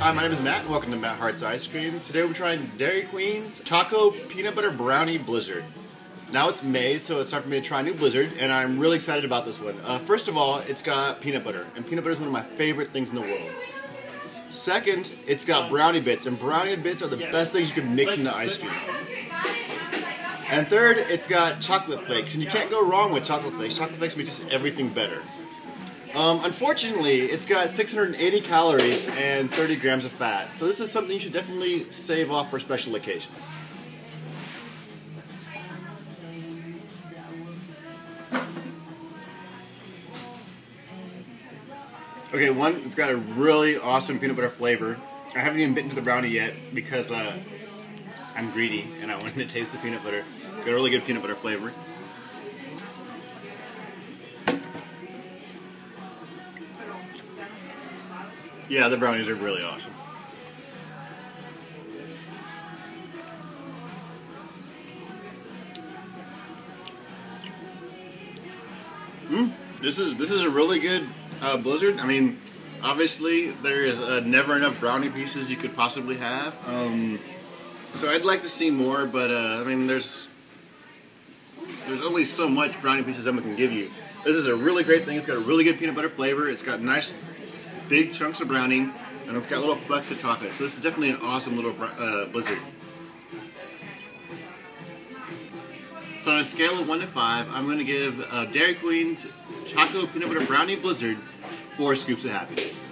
Hi, my name is Matt, and welcome to Matt Hart's Ice Cream. Today we're trying Dairy Queen's Choco-Peanut Butter Brownie Blizzard. Now it's May, so it's time for me to try a new Blizzard, and I'm really excited about this one. First of all, it's got peanut butter, and peanut butter is one of my favorite things in the world. Second, it's got brownie bits, and brownie bits are the best things you can mix into ice cream. And third, it's got chocolate flakes, and you can't go wrong with chocolate flakes. Chocolate flakes make just everything better. Unfortunately, it's got 680 calories and 30 grams of fat, so this is something you should definitely save off for special occasions. Okay, one, it's got a really awesome peanut butter flavor. I haven't even bitten into the brownie yet because I'm greedy and I wanted to taste the peanut butter. It's got a really good peanut butter flavor. Yeah, the brownies are really awesome. This is a really good Blizzard. I mean, obviously there is never enough brownie pieces you could possibly have. So I'd like to see more, but I mean, there's only so much brownie pieces someone can give you. This is a really great thing. It's got a really good peanut butter flavor. It's got nice big chunks of brownie, and it's got little flecks of chocolate. So this is definitely an awesome little Blizzard. So on a scale of 1 to 5, I'm going to give Dairy Queen's Choco Peanut Butter Brownie Blizzard 4 scoops of happiness.